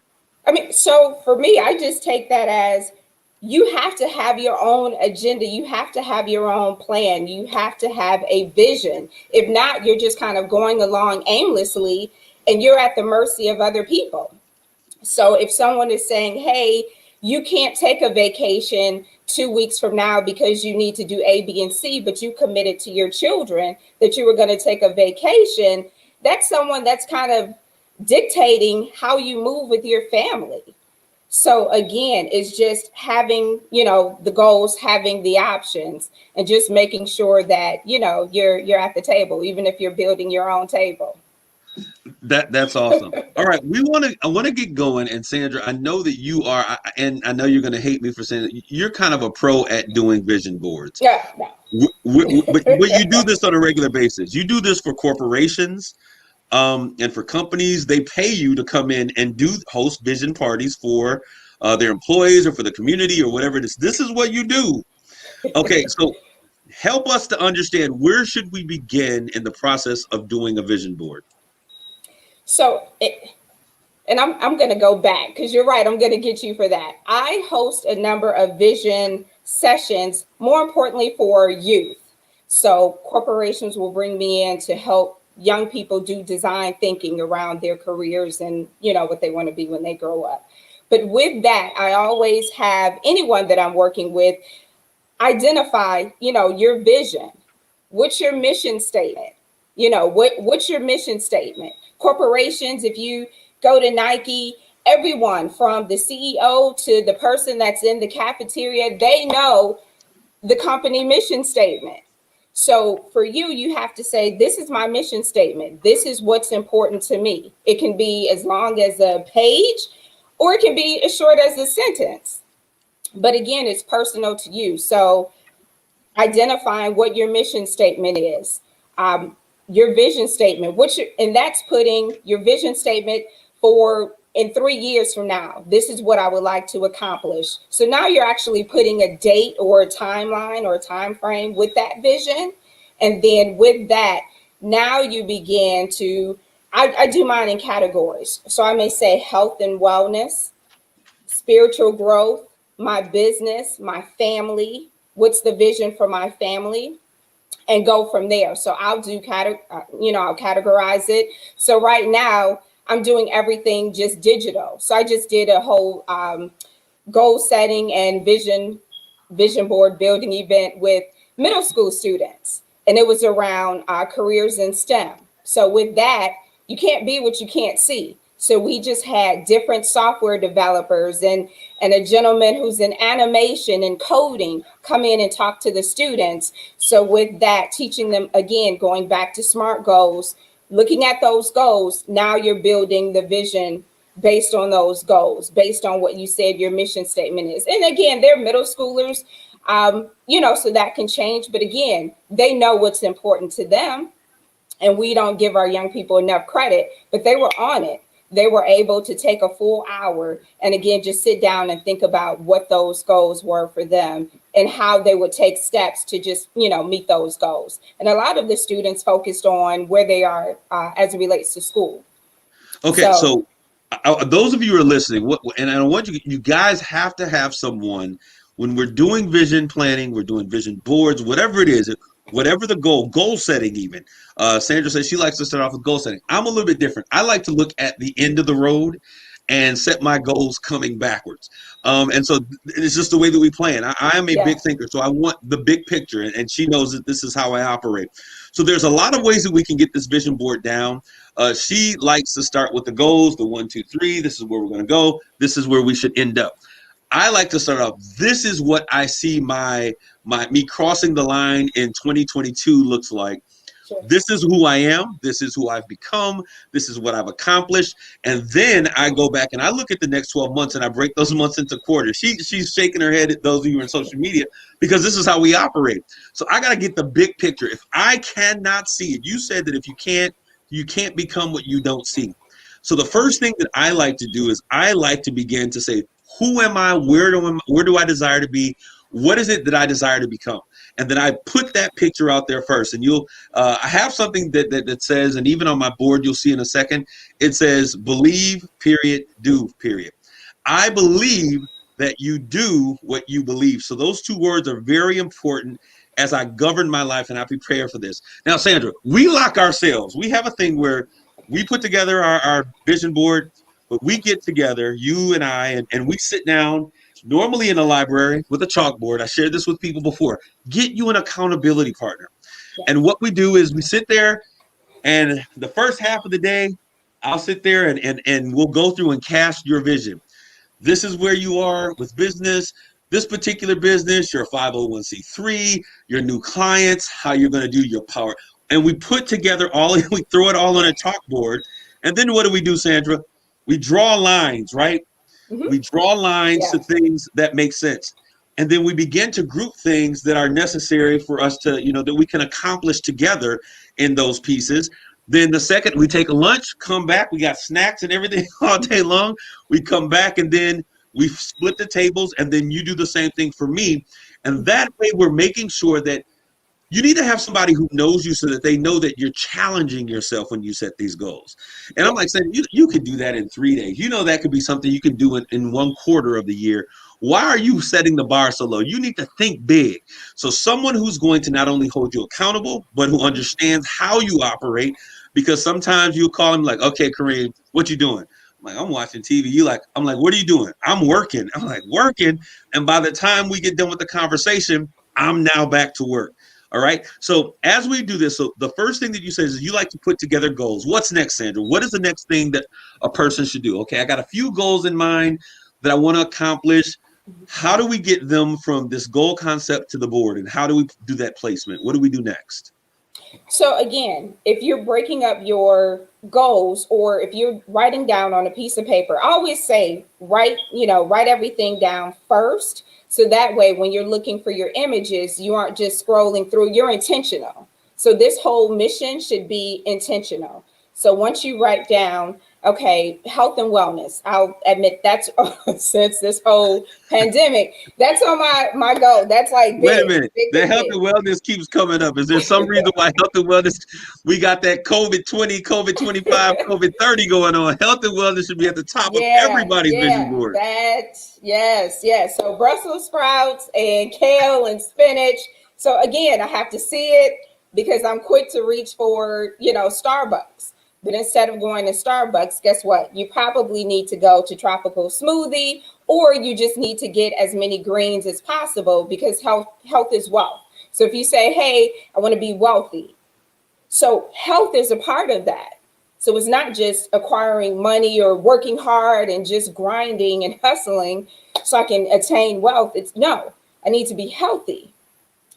I mean, so for me, I just take that as you have to have your own agenda. You have to have your own plan. You have to have a vision. If not, you're just kind of going along aimlessly, and you're at the mercy of other people. So if someone is saying, hey, you can't take a vacation 2 weeks from now because you need to do A, B, and C, but you committed to your children that you were going to take a vacation, that's someone that's kind of dictating how you move with your family. So again, it's just having, the goals, having the options, and just making sure that, you're at the table, even if you're building your own table. That's awesome. All right, I want to get going. And Sandra, I know that you are, and I know you're going to hate me for saying that, you're kind of a pro at doing vision boards. Yeah. But you do this on a regular basis. You do this for corporations, and for companies. They pay you to come in and host vision parties for their employees or for the community or whatever it is. This is what you do. Okay, so help us to understand, where should we begin in the process of doing a vision board? So, and I'm going to go back, because you're right, I'm going to get you for that. I host a number of vision sessions, more importantly for youth. So corporations will bring me in to help young people do design thinking around their careers and, what they want to be when they grow up. But with that, I always have anyone that I'm working with identify, your vision. What's your mission statement? What's your mission statement? Corporations, if you go to Nike, everyone from the CEO to the person that's in the cafeteria, they know the company mission statement. So for you, you have to say, this is my mission statement. This is what's important to me. It can be as long as a page, or it can be as short as a sentence. But again, it's personal to you. So identifying what your mission statement is. Your vision statement, and that's putting your vision statement for in 3 years from now. This is what I would like to accomplish. So now you're actually putting a date or a timeline or a time frame with that vision. And then with that, now you begin to I do mine in categories. So I may say health and wellness, spiritual growth, my business, my family, what's the vision for my family, and go from there. So I'll do I'll categorize it. So right now I'm doing everything just digital. So I just did a whole goal setting and vision board building event with middle school students, and it was around careers in STEM. So with that, you can't be what you can't see. So we just had different software developers and a gentleman who's in animation and coding come in and talk to the students. So with that, teaching them, again, going back to SMART goals, looking at those goals, now you're building the vision based on those goals, based on what you said your mission statement is. And again, they're middle schoolers, so that can change. But again, they know what's important to them. And we don't give our young people enough credit, but they were on it. They were able to take a full hour and again, just sit down and think about what those goals were for them and how they would take steps to just, meet those goals. And a lot of the students focused on where they are as it relates to school. Okay, so those of you who are listening, and I want you guys have to have someone when we're doing vision planning, we're doing vision boards, whatever it is, whatever the goal setting even. Sandra says she likes to start off with goal setting. I'm a little bit different. I like to look at the end of the road and set my goals coming backwards. And so it's just the way that we plan. I am a big thinker, so I want the big picture, and she knows that this is how I operate. So there's a lot of ways that we can get this vision board down. She likes to start with the goals, the 1, 2, 3. This is where we're going to go. This is where we should end up. I like to start off. This is what I see me crossing the line in 2022 looks like. Sure. This is who I am. This is who I've become. This is what I've accomplished. And then I go back and I look at the next 12 months and I break those months into quarters. She's shaking her head at those of you in social media because this is how we operate. So I got to get the big picture. If I cannot see it, you said that if you can't become what you don't see. So the first thing that I like to do is I like to begin to say, who am I? Where do I desire to be? What is it that I desire to become? And then I put that picture out there first. And I have something that says, and even on my board, you'll see in a second, it says, believe, period, do, period. I believe that you do what you believe. So those two words are very important as I govern my life and I prepare for this. Now, Sandra, we lock ourselves. We have a thing where we put together our vision board, but we get together, you and I, and we sit down, normally in a library with a chalkboard. I shared this with people before. Get you an accountability partner. Yeah. And what we do is we sit there, and the first half of the day, I'll sit there and we'll go through and cast your vision. This is where you are with business, this particular business, your 501c3, your new clients, how you're going to do your power. And we put together we throw it all on a chalkboard. And then what do, Sandra? We draw lines, right? Mm-hmm. We draw lines to things that make sense. And then we begin to group things that are necessary for us to, that we can accomplish together in those pieces. Then the second, we take a lunch, come back, we got snacks and everything all day long. We come back and then we split the tables, and then you do the same thing for me. And that way we're making sure that you need to have somebody who knows you so that they know that you're challenging yourself when you set these goals. And I'm like saying, you could do that in 3 days. That could be something you can do in 1 quarter of the year. Why are you setting the bar so low? You need to think big. So someone who's going to not only hold you accountable, but who understands how you operate, because sometimes you call him like, okay, Kareem, what you doing? I'm like, I'm watching TV. I'm like, what are you doing? I'm working. I'm like, working. And by the time we get done with the conversation, I'm now back to work. All right. So as we do this, so the first thing that you say is you like to put together goals. What's next, Sandra? What is the next thing that a person should do? Okay, I got a few goals in mind that I want to accomplish. How do we get them from this goal concept to the board? And how do we do that placement? What do we do next? So again, if you're breaking up your goals, or if you're writing down on a piece of paper, I always say, write everything down first. So that way, when you're looking for your images, you aren't just scrolling through, you're intentional. So this whole mission should be intentional. So once you write down, okay, health and wellness. I'll admit that's since this whole pandemic, that's on my goal. That's like big, Wait a minute. big, The big, health big. and wellness keeps coming up. Is there some reason why health and wellness, we got that COVID 20, COVID 25, COVID 30 going on? Health and wellness should be at the top of everybody's vision board. Yes. So Brussels sprouts and kale and spinach. So again, I have to see it because I'm quick to reach for, Starbucks. But instead of going to Starbucks, guess what? You probably need to go to Tropical Smoothie, or you just need to get as many greens as possible because health is wealth. So if you say, hey, I want to be wealthy. So health is a part of that. So it's not just acquiring money or working hard and just grinding and hustling so I can attain wealth. No, I need to be healthy.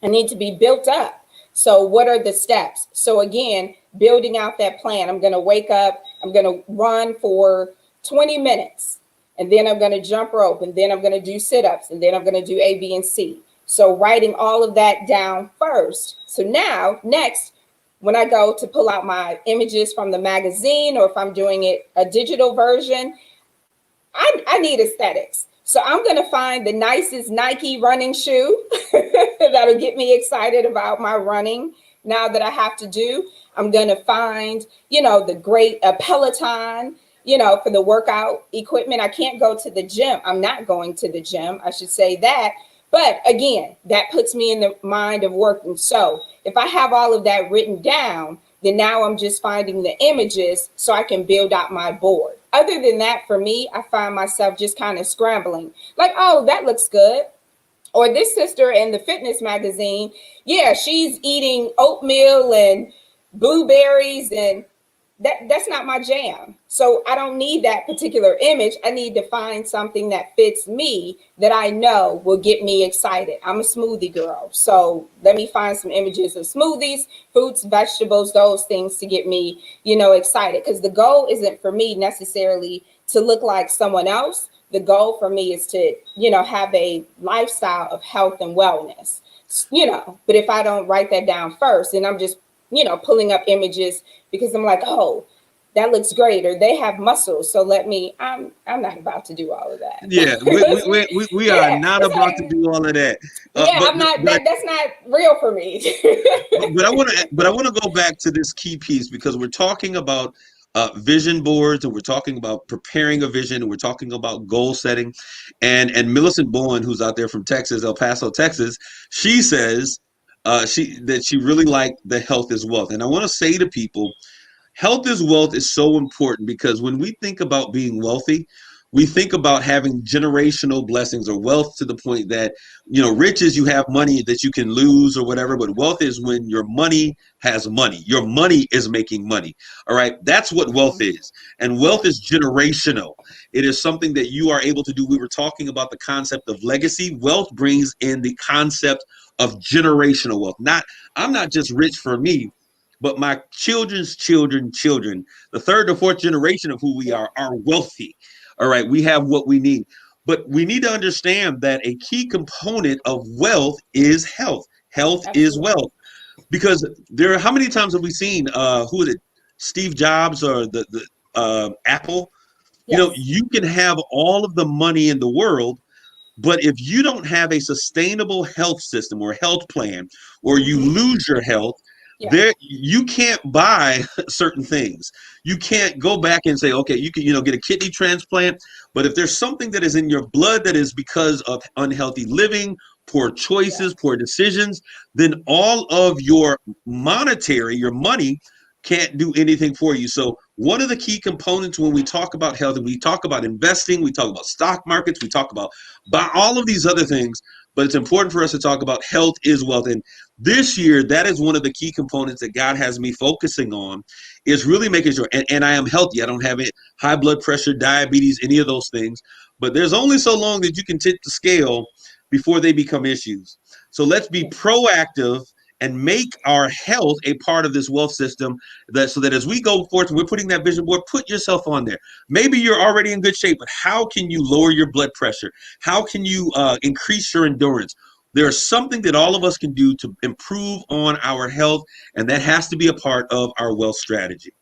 I need to be built up. So what are the steps? So again, building out that plan. I'm going to wake up, I'm going to run for 20 minutes, and then I'm going to jump rope, and then I'm going to do sit-ups, and then I'm going to do A, B, and C. So writing all of that down first. So now, next, when I go to pull out my images from the magazine, or if I'm doing it a digital version, I need aesthetics. So I'm going to find the nicest Nike running shoe that'll get me excited about my running now that I have to do. I'm going to find, the great Peloton, for the workout equipment. I can't go to the gym. I'm not going to the gym. I should say that. But again, that puts me in the mind of working. So if I have all of that written down, then now I'm just finding the images so I can build out my board. Other than that, for me, I find myself just kind of scrambling. Like, oh, that looks good. Or this sister in the fitness magazine, yeah, she's eating oatmeal and blueberries, and that's not my jam. So I don't need that particular image. I need to find something that fits me that I know will get me excited. I'm a smoothie girl. So let me find some images of smoothies, fruits, vegetables, those things to get me, excited. Because the goal isn't for me necessarily to look like someone else. The goal for me is to, have a lifestyle of health and wellness, but if I don't write that down first, then I'm just, pulling up images because I'm like, oh, that looks great, or they have muscles. So I'm not about to do all of that. Yeah, we are not about to do all of that. I'm not. That's not real for me. but I want to go back to this key piece because we're talking about vision boards, and we're talking about preparing a vision, and we're talking about goal setting. And Millicent Bowen, who's out there from Texas, El Paso, Texas, she says she really liked the health is wealth. And I want to say to people, health is wealth is so important because when we think about being wealthy, we think about having generational blessings or wealth to the point that, rich is you have money that you can lose or whatever, but wealth is when your money has money. Your money is making money. All right. That's what wealth is. And wealth is generational. It is something that you are able to do. We were talking about the concept of legacy. Wealth brings in the concept of generational wealth. I'm not just rich for me, but my children's children, the third or fourth generation of who we are wealthy. All right, we have what we need. But we need to understand that a key component of wealth is health. Health Absolutely. is wealth. Because how many times have we seen, who is it, Steve Jobs or the Apple? Yes. You can have all of the money in the world, but if you don't have a sustainable health system or health plan, or you lose your health, you can't buy certain things. You can't go back and say, okay, you can, get a kidney transplant. But if there's something that is in your blood that is because of unhealthy living, poor choices, poor decisions, then all of your money can't do anything for you. So one of the key components when we talk about health, and we talk about investing, we talk about stock markets, we talk about all of these other things, but it's important for us to talk about health is wealth. And this year, that is one of the key components that God has me focusing on, is really making sure, and I am healthy. I don't have high blood pressure, diabetes, any of those things, but there's only so long that you can tip the scale before they become issues. So let's be proactive and make our health a part of this wealth system, so that as we go forth and we're putting that vision board, put yourself on there. Maybe you're already in good shape, but how can you lower your blood pressure? How can you increase your endurance? There's something that all of us can do to improve on our health, and that has to be a part of our wealth strategy.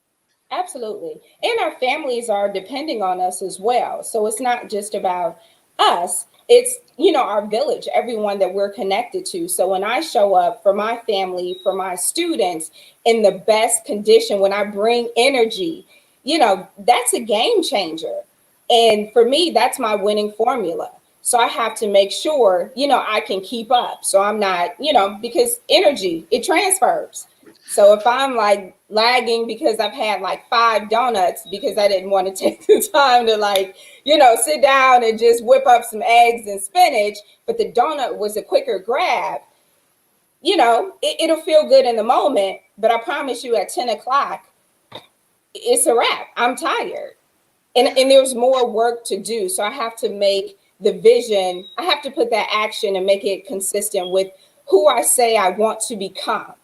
Absolutely. And our families are depending on us as well. So it's not just about us, it's, our village, everyone that we're connected to. So when I show up for my family, for my students in the best condition, when I bring energy, that's a game changer. And for me, that's my winning formula. So I have to make sure, I can keep up. So I'm not, because energy, it transfers. So if I'm like lagging because I've had like 5 donuts because I didn't want to take the time to sit down and just whip up some eggs and spinach, but the donut was a quicker grab, it'll feel good in the moment. But I promise you at 10 o'clock, it's a wrap. I'm tired. And there's more work to do. So I have to make the vision, I have to put that action and make it consistent with who I say I want to become.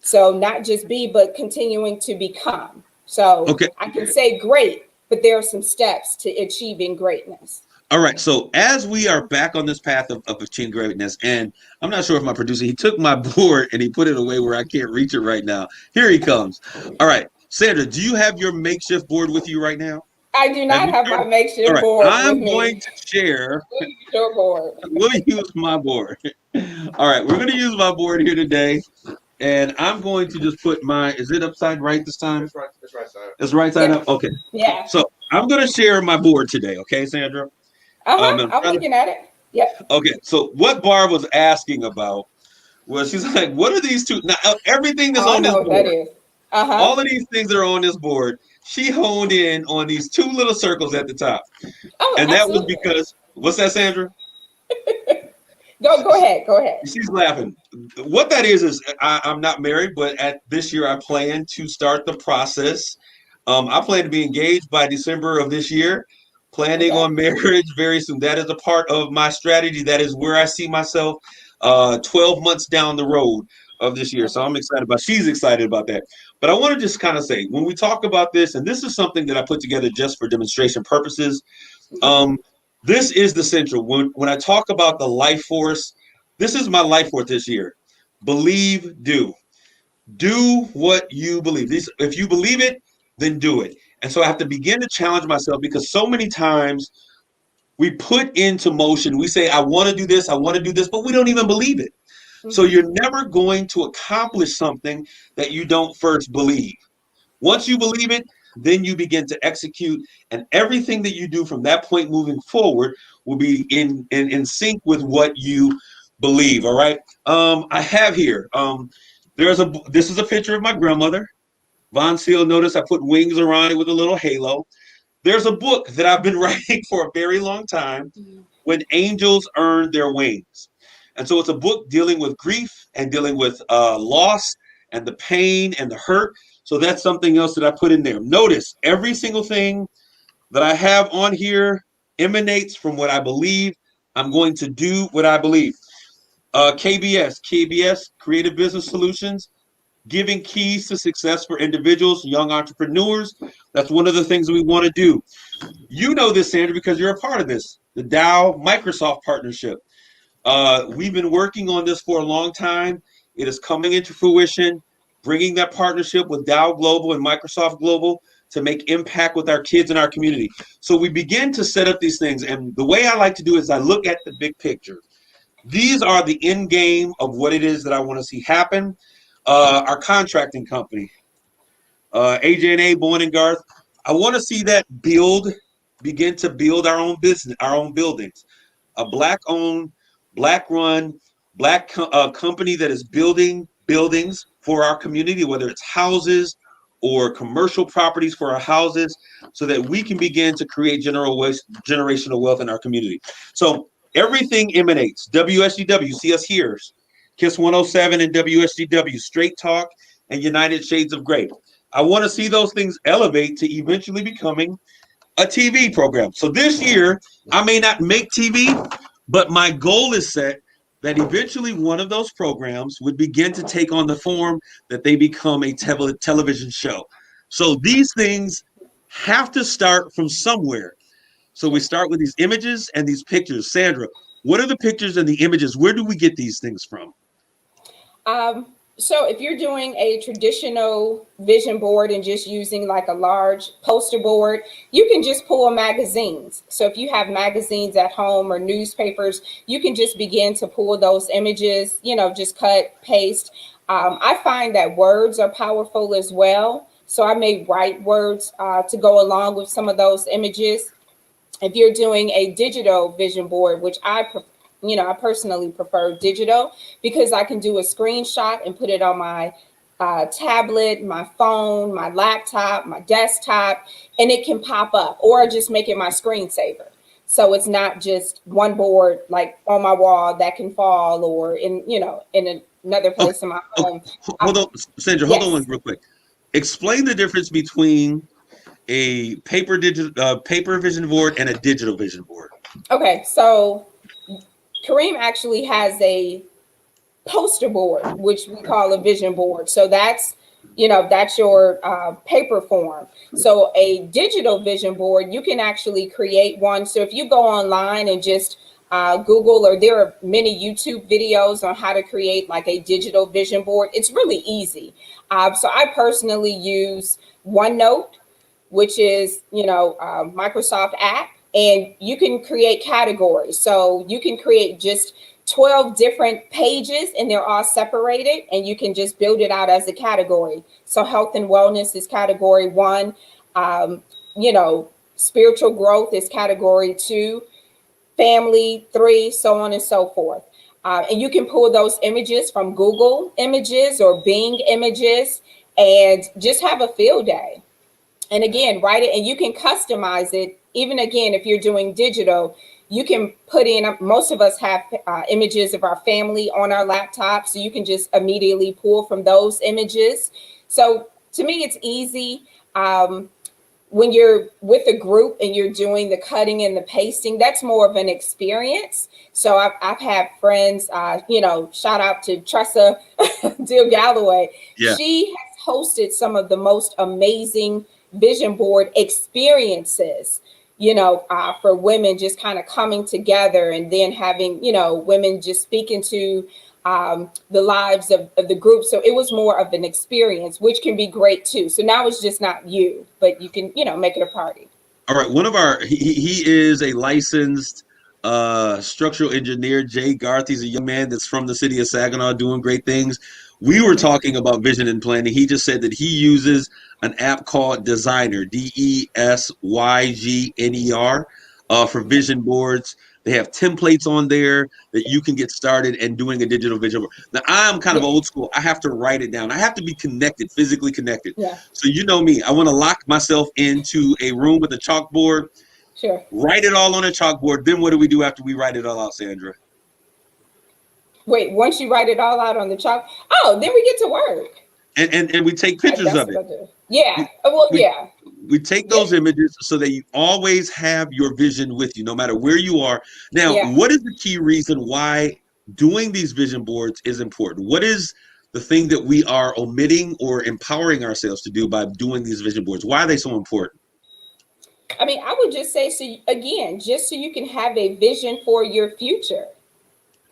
So not just be, but continuing to become. So Okay. I can say great, but there are some steps to achieving greatness. All right. So as we are back on this path of achieving greatness, and I'm not sure if my producer, he took my board and he put it away where I can't reach it right now. Here he comes. All right. Sandra, do you have your makeshift board with you right now? I do not have my makeshift board I'm with going me. to share. We'll use your board. We'll use my board. All right. We're going to use my board here today. And I'm going to just put is it upside right this time? It's right side. It's right side up? Okay. Yeah. So I'm going to share my board today. Okay, Sandra? I'm looking at it. Yep. Okay. So what Barb was asking about was she's like, what are these two? Now, everything that's on this board, that is. all of these things that are on this board, she honed in on these 2 little circles at the top. Oh, and that absolutely. was because, what's that, Sandra? Go ahead. She's laughing. What that is I'm not married, but at this year I plan to start the process. I plan to be engaged by December of this year, planning on marriage very soon. That is a part of my strategy. That is where I see myself 12 months down the road of this year. So I'm excited she's excited about that. But I want to just kind of say, when we talk about this, and this is something that I put together just for demonstration purposes, this is the central. When I talk about the life force, this is my life force this year. Believe, do. Do what you believe. If you believe it, then do it. And so I have to begin to challenge myself, because so many times we put into motion, we say, I want to do this, but we don't even believe it. Mm-hmm. So you're never going to accomplish something that you don't first believe. Once you believe it, then you begin to execute, and everything that you do from that point moving forward will be in sync with what you believe. All right. I have here, this is a picture of my grandmother. Von Seal, notice I put wings around it with a little halo. There's a book that I've been writing for a very long time, When Angels Earn Their Wings. And so it's a book dealing with grief and dealing with loss and the pain and the hurt. So that's something else that I put in there. Notice every single thing that I have on here emanates from what I believe. I'm going to do what I believe. KBS, Creative Business Solutions, giving keys to success for individuals, young entrepreneurs. That's one of the things we want to do. You know this, Sandra, because you're a part of this, the Dow Microsoft partnership. We've been working on this for a long time. It is coming into fruition, bringing that partnership with Dow Global and Microsoft Global to make impact with our kids and our community. So we begin to set up these things. And the way I like to do is I look at the big picture. These are the end game of what it is that I want to see happen. Our contracting company, AJ&A, Bowen and Garth, I want to see that begin to build our own business, our own buildings. A Black-owned, Black-run, Black company that is building buildings for our community, whether it's houses or commercial properties for our houses, so that we can begin to create generational wealth in our community. So everything emanates. WSGW, see us here. KISS 107 and WSGW, Straight Talk and United Shades of Gray. I want to see those things elevate to eventually becoming a TV program. So this year, I may not make TV, but my goal is set that eventually one of those programs would begin to take on the form that they become a television show. So these things have to start from somewhere. So we start with these images and these pictures. Sandra, what are the pictures and the images? Where do we get these things from? So if you're doing a traditional vision board and just using like a large poster board, you can just pull magazines. So if you have magazines at home or newspapers, you can just begin to pull those images, just cut, paste. I find that words are powerful as well. So I may write words to go along with some of those images. If you're doing a digital vision board, which I personally prefer digital because I can do a screenshot and put it on my tablet, my phone, my laptop, my desktop, and it can pop up, or just make it my screensaver. So it's not just one board like on my wall that can fall, or in another Okay, place in my okay. home. Hold on, Sandra. Hold on Yes. one real quick. Explain the difference between a paper vision board and a digital vision board. Okay. So Kareem actually has a poster board, which we call a vision board. So that's your paper form. So a digital vision board, you can actually create one. So if you go online and just Google, or there are many YouTube videos on how to create like a digital vision board, it's really easy. So I personally use OneNote, which is Microsoft app, and you can create categories. So you can create just 12 different pages, and they're all separated, and you can just build it out as a category. So health and wellness is category 1. um, Spiritual growth is category 2, family 3, so on and so forth. And you can pull those images from Google Images or Bing Images and just have a field day. And again, write it, and you can customize it. Even again, if you're doing digital, you can put in, most of us have images of our family on our laptop, so you can just immediately pull from those images. So to me, it's easy. When you're with a group and you're doing the cutting and the pasting, that's more of an experience. So I've had friends, shout out to Tressa Deal Galloway. Yeah. She has hosted some of the most amazing vision board experiences, for women, just kind of coming together, and then having, women just speaking to the lives of the group. So it was more of an experience, which can be great too. So now it's just not you, but you can, make it a party. All right. He is a licensed structural engineer, Jay Garth. He's a young man that's from the city of Saginaw doing great things. We were talking about vision and planning. He just said that he uses an app called Designer, Desygner, for vision boards. They have templates on there that you can get started and doing a digital vision board. Now, I'm kind of old school. I have to write it down. I have to be connected, physically connected. Yeah, So you know me. I want to lock myself into a room with a chalkboard, sure. write it all on a chalkboard. Then what do we do after we write it all out, Sandra? Wait, once you write it all out on the chalk, then we get to work. And we take pictures That's of what it. I do. Yeah. Well, We, yeah. we take those images so that you always have your vision with you, no matter where you are. Now, Yeah. what is the key reason why doing these vision boards is important? What is the thing that we are omitting or empowering ourselves to do by doing these vision boards? Why are they so important? I mean, I would just say, so again, just so you can have a vision for your future,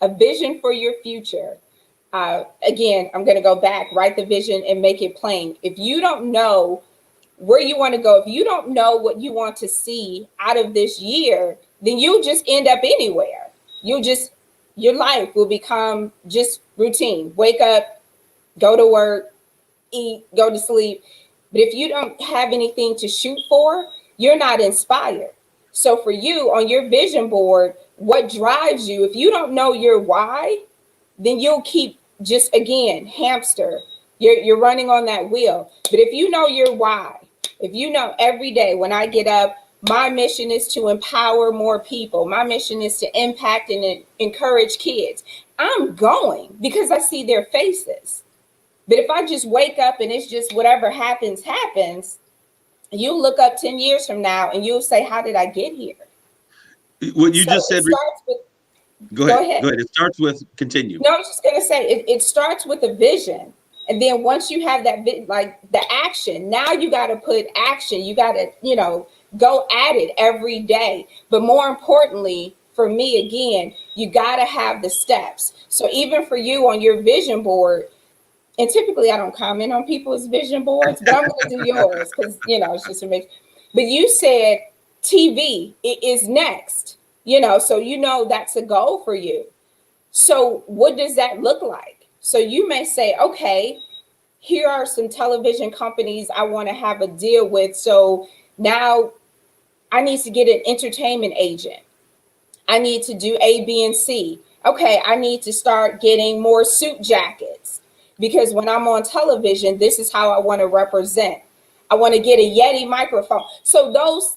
a vision for your future. Again, I'm going to go back, write the vision and make it plain. If you don't know where you want to go, if you don't know what you want to see out of this year, then you'll just end up anywhere. Your life will become just routine. Wake up, go to work, eat, go to sleep. But if you don't have anything to shoot for, you're not inspired. So for you on your vision board, what drives you, if you don't know your why, then you'll keep just, again, hamster. You're running on that wheel. But if you know your why, if you know every day when I get up, my mission is to empower more people. My mission is to impact and encourage kids. I'm going because I see their faces. But if I just wake up and it's just whatever happens, you'll look up 10 years from now and you'll say, how did I get here? What you just said. Go ahead. It starts with continue. No, I was just going to say it starts with a vision. And then once you have that, like the action, now you got to put action. You got to, go at it every day. But more importantly, for me, again, you got to have the steps. So even for you on your vision board, and typically I don't comment on people's vision boards, but I'm going to do yours because, it's just a mix. But you said TV is next, so that's a goal for you. So what does that look like? So you may say, okay, here are some television companies I want to have a deal with. So now I need to get an entertainment agent. I need to do A, B, and C. Okay, I need to start getting more suit jackets because when I'm on television, this is how I want to represent. I want to get a Yeti microphone. So those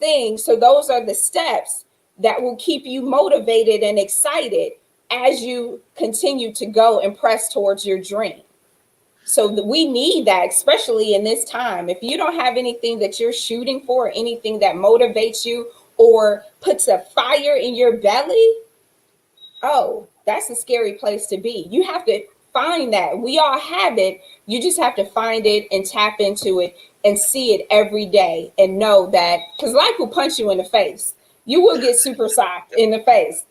are the steps that will keep you motivated and excited as you continue to go and press towards your dream. So we need that, especially in this time. If you don't have anything that you're shooting for, anything that motivates you or puts a fire in your belly, oh, that's a scary place to be. You have to find that. We all have it. You just have to find it and tap into it and see it every day and know that, because life will punch you in the face. You will get super socked in the face.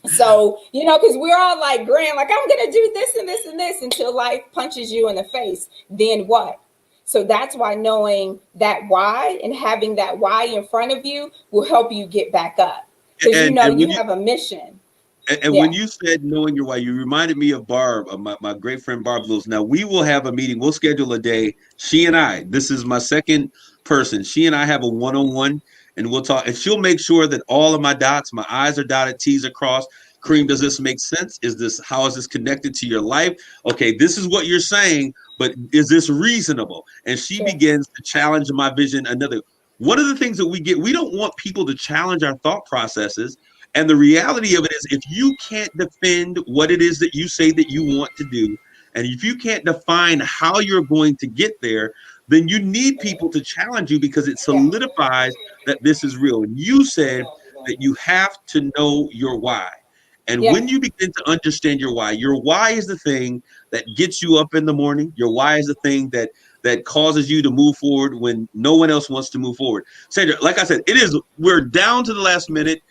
So, because we're all like grand, like I'm going to do this and this and this until life punches you in the face. Then what? So that's why knowing that why and having that why in front of you will help you get back up because you have a mission. And when you said knowing your why, you reminded me of Barb, my great friend Barb Lewis. Now we will have a meeting. We'll schedule a day. She and I, this is my second person. She and I have a one-on-one and we'll talk. And she'll make sure that all of my dots, my I's are dotted, T's are crossed. Kareem, does this make sense? How is this connected to your life? Okay, this is what you're saying, but is this reasonable? And she begins to challenge my vision. One of the things that we don't want people to challenge our thought processes. And the reality of it is, if you can't defend what it is that you say that you want to do, and if you can't define how you're going to get there, then you need people to challenge you because it solidifies that this is real. And you said that you have to know your why. And when you begin to understand your why is the thing that gets you up in the morning. Your why is the thing that causes you to move forward when no one else wants to move forward. Sandra, like I said, we're down to the last minute.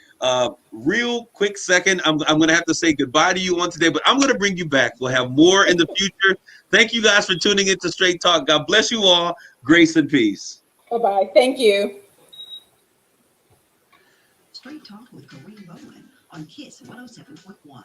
Real quick second, I'm going to have to say goodbye to you on today, but I'm going to bring you back. We'll have more in the future. Thank you guys for tuning into Straight Talk. God bless you all. Grace and peace. Bye-bye. Thank you. Straight Talk with Kareem Bowen on KISS 107.1.